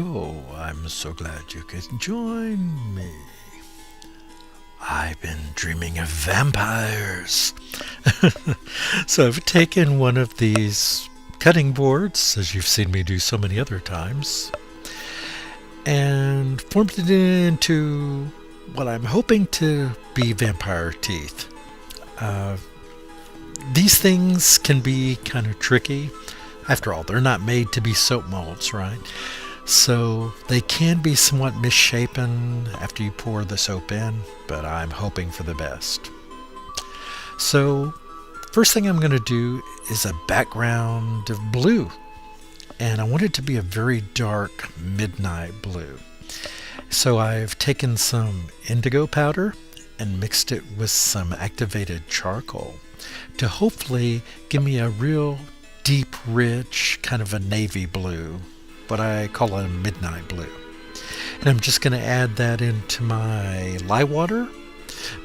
So, I'm so glad you could join me. I've been dreaming of vampires. So I've taken one of these cutting boards, as you've seen me do so many other times, and formed it into what I'm hoping to be vampire teeth. These things can be kind of tricky. After all, they're not made to be soap molds, right? So they can be somewhat misshapen after you pour the soap in, but I'm hoping for the best. So first thing I'm going to do is a background of blue, and I want it to be a very dark midnight blue. So I've taken some indigo powder and mixed it with some activated charcoal to hopefully give me a real deep, rich, kind of a navy blue, what I call a midnight blue. And I'm just going to add that into my lye water,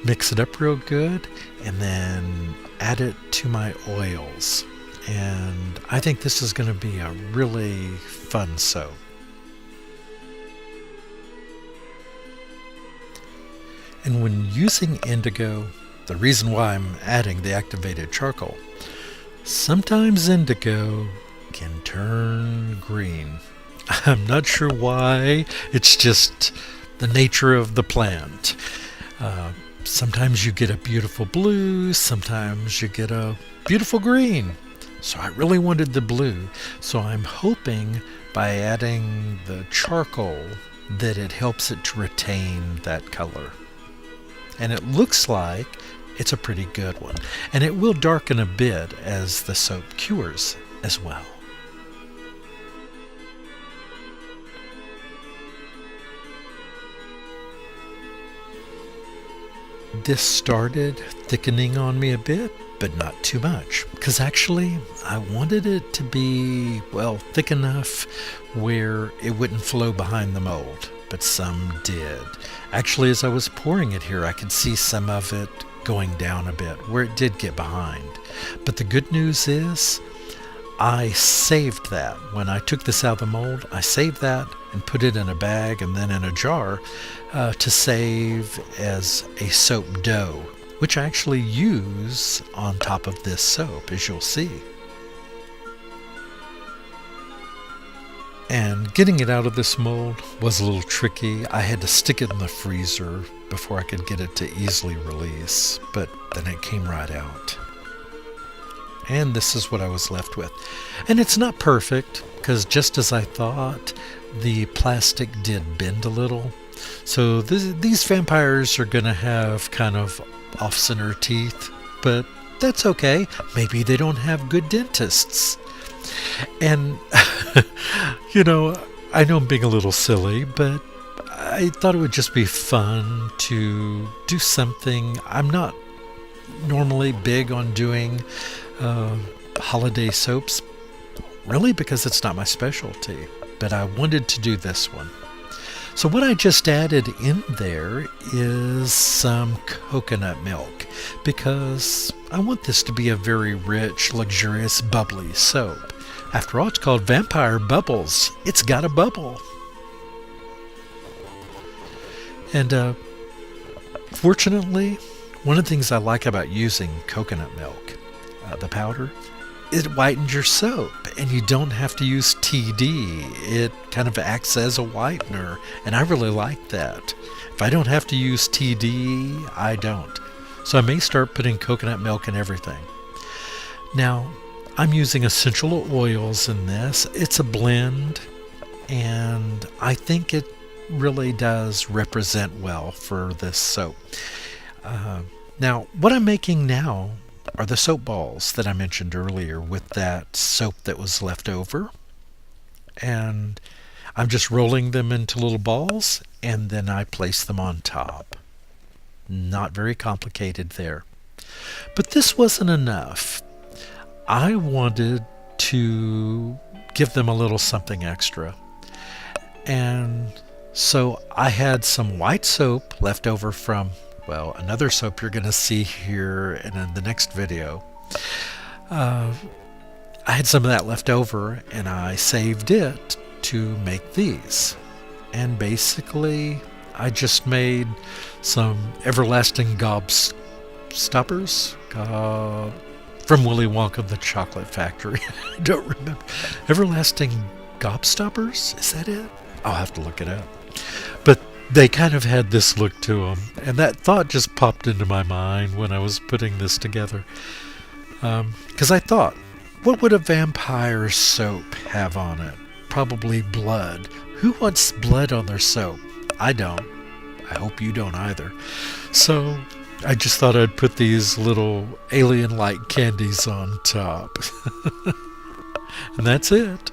mix it up real good, and then add it to my oils. And I think this is going to be a really fun soap. And when using indigo, the reason why I'm adding the activated charcoal, sometimes indigo can turn green. I'm not sure why. It's just the nature of the plant. Sometimes you get a beautiful blue, sometimes you get a beautiful green. So I really wanted the blue. So I'm hoping by adding the charcoal that it helps it to retain that color. And it looks like it's a pretty good one. And it will darken a bit as the soap cures as well. This started thickening on me a bit, but not too much, because actually I wanted it to be, well, thick enough where it wouldn't flow behind the mold, but some did. Actually, as I was pouring it here, I could see some of it going down a bit where it did get behind. But the good news is I saved that. When I took this out of the mold, I saved that and put it in a bag and then in a jar to save as a soap dough, which I actually use on top of this soap, as you'll see. And getting it out of this mold was a little tricky. I had to stick it in the freezer before I could get it to easily release, but then it came right out. And this is what I was left with. And it's not perfect, because just as I thought, the plastic did bend a little. So these vampires are going to have kind of off-center teeth, but that's okay. Maybe they don't have good dentists. And, I know I'm being a little silly, but I thought it would just be fun to do something. I'm not normally big on doing holiday soaps, really, because it's not my specialty, but I wanted to do this one. So what I just added in there is some coconut milk, because I want this to be a very rich, luxurious, bubbly soap. After all, it's called Vampire Bubbles. It's got a bubble. And fortunately, one of the things I like about using coconut milk, the powder, it whitens your soap, and you don't have to use TD. It kind of acts as a whitener, and I really like that. If I don't have to use TD, I don't. So I may start putting coconut milk in everything. Now, I'm using essential oils in this. It's a blend, and I think it really does represent well for this soap. Now, what I'm making now are the soap balls that I mentioned earlier with that soap that was left over. And I'm just rolling them into little balls, and then I place them on top. Not very complicated there. But this wasn't enough. I wanted to give them a little something extra. And so I had some white soap left over from, well, another soap you're going to see here and in the next video. I had some of that left over, and I saved it to make these. And basically, I just made some everlasting gobstoppers from Willy Wonka and the Chocolate Factory. I don't remember. Everlasting gobstoppers? Is that it? I'll have to look it up. But they kind of had this look to them, and that thought just popped into my mind when I was putting this together. Because I thought, what would a vampire soap have on it? Probably blood. Who wants blood on their soap? I don't. I hope you don't either. So I just thought I'd put these little alien-like candies on top. And that's it.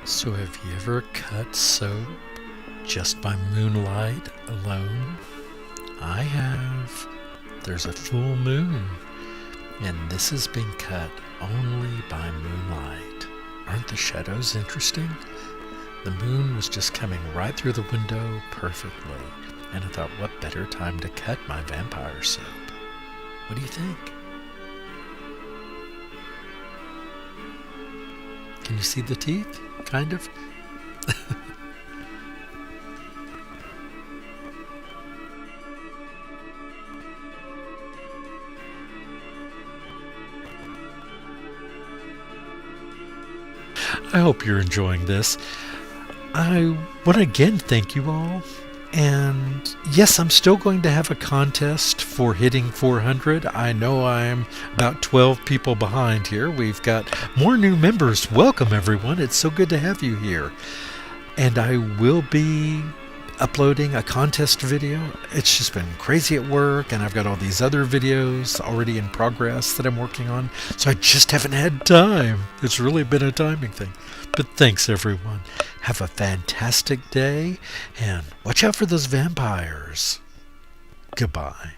So have you ever cut soap just by moonlight alone? I have. There's a full moon, and this has been cut only by moonlight. Aren't the shadows interesting? The moon was just coming right through the window perfectly, and I thought, what better time to cut my vampire soap? What do you think? Can you see the teeth? Kind of. I hope you're enjoying this. I want to again thank you all. And yes, I'm still going to have a contest for hitting 400. I know I'm about 12 people behind here. We've got more new members. Welcome, everyone. It's so good to have you here. And I will be uploading a contest video. It's just been crazy at work, and I've got all these other videos already in progress that I'm working on. So I just haven't had time. It's really been a timing thing. But thanks, everyone. Have a fantastic day, and watch out for those vampires. Goodbye.